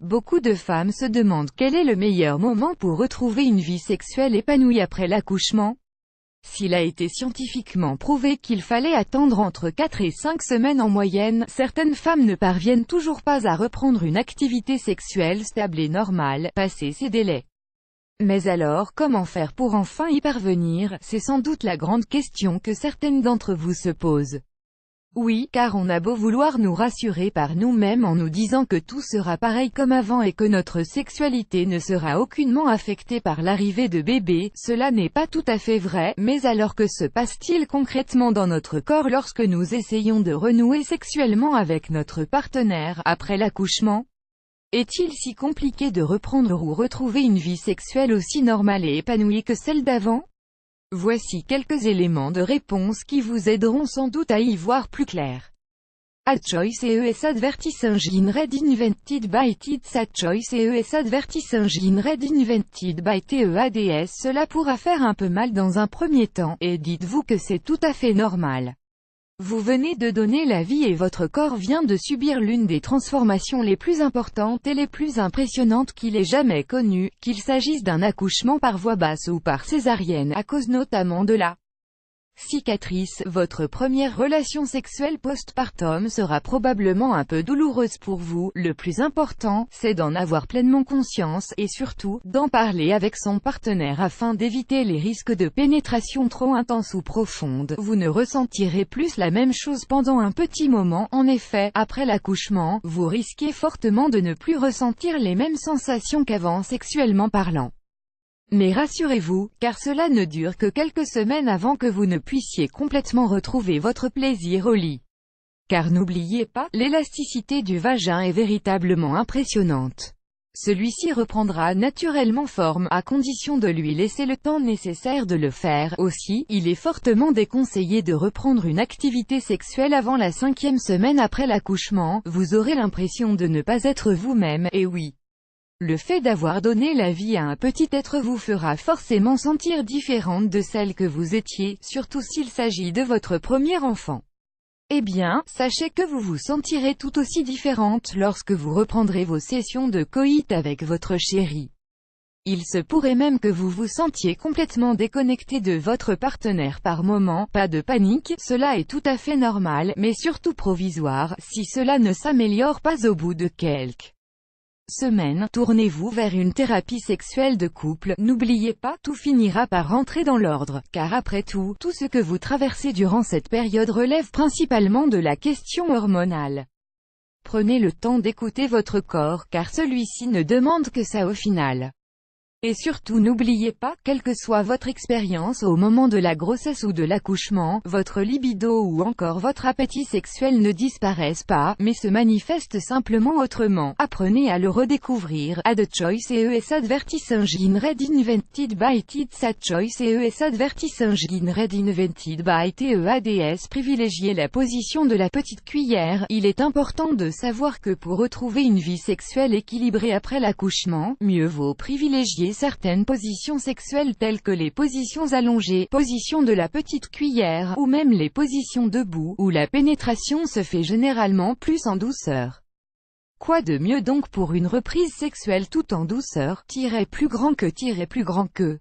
Beaucoup de femmes se demandent quel est le meilleur moment pour retrouver une vie sexuelle épanouie après l'accouchement. S'il a été scientifiquement prouvé qu'il fallait attendre entre 4 et 5 semaines en moyenne, certaines femmes ne parviennent toujours pas à reprendre une activité sexuelle stable et normale, passé ces délais. Mais alors, comment faire pour enfin y parvenir? C'est sans doute la grande question que certaines d'entre vous se posent. Oui, car on a beau vouloir nous rassurer par nous-mêmes en nous disant que tout sera pareil comme avant et que notre sexualité ne sera aucunement affectée par l'arrivée de bébés, cela n'est pas tout à fait vrai, mais alors que se passe-t-il concrètement dans notre corps lorsque nous essayons de renouer sexuellement avec notre partenaire, après l'accouchement? Est-il si compliqué de reprendre ou retrouver une vie sexuelle aussi normale et épanouie que celle d'avant? Voici quelques éléments de réponse qui vous aideront sans doute à y voir plus clair. AdChoice ES Advertise Engine Red Invented by TEADS AdChoice ES Advertise Engine Red Invented by TEADS. Cela pourra faire un peu mal dans un premier temps, et dites-vous que c'est tout à fait normal. Vous venez de donner la vie et votre corps vient de subir l'une des transformations les plus importantes et les plus impressionnantes qu'il ait jamais connues, qu'il s'agisse d'un accouchement par voie basse ou par césarienne à cause notamment de la cicatrice. Votre première relation sexuelle post-partum sera probablement un peu douloureuse pour vous. Le plus important, c'est d'en avoir pleinement conscience, et surtout, d'en parler avec son partenaire afin d'éviter les risques de pénétration trop intense ou profonde. Vous ne ressentirez plus la même chose pendant un petit moment. En effet, après l'accouchement, vous risquez fortement de ne plus ressentir les mêmes sensations qu'avant sexuellement parlant. Mais rassurez-vous, car cela ne dure que quelques semaines avant que vous ne puissiez complètement retrouver votre plaisir au lit. Car n'oubliez pas, l'élasticité du vagin est véritablement impressionnante. Celui-ci reprendra naturellement forme, à condition de lui laisser le temps nécessaire de le faire. Aussi, il est fortement déconseillé de reprendre une activité sexuelle avant la 5e semaine après l'accouchement. Vous aurez l'impression de ne pas être vous-même, et oui. Le fait d'avoir donné la vie à un petit être vous fera forcément sentir différente de celle que vous étiez, surtout s'il s'agit de votre premier enfant. Eh bien, sachez que vous vous sentirez tout aussi différente lorsque vous reprendrez vos sessions de coït avec votre chéri. Il se pourrait même que vous vous sentiez complètement déconnecté de votre partenaire par moment. Pas de panique, cela est tout à fait normal, mais surtout provisoire, si cela ne s'améliore pas au bout de quelques semaines, tournez-vous vers une thérapie sexuelle de couple. N'oubliez pas, tout finira par rentrer dans l'ordre, car après tout ce que vous traversez durant cette période relève principalement de la question hormonale. Prenez le temps d'écouter votre corps, car celui-ci ne demande que ça au final. Et surtout n'oubliez pas, quelle que soit votre expérience au moment de la grossesse ou de l'accouchement, votre libido ou encore votre appétit sexuel ne disparaissent pas, mais se manifestent simplement autrement. Apprenez à le redécouvrir. AdChoice ES Advertise Engine Red Invented by TEADS AdChoice ES Advertise Engine Red Invented by TEADS. Privilégiez la position de la petite cuillère. Il est important de savoir que pour retrouver une vie sexuelle équilibrée après l'accouchement, mieux vaut privilégier certaines positions sexuelles telles que les positions allongées, position de la petite cuillère, ou même les positions debout, où la pénétration se fait généralement plus en douceur. Quoi de mieux donc pour une reprise sexuelle tout en douceur, plus grand que plus grand que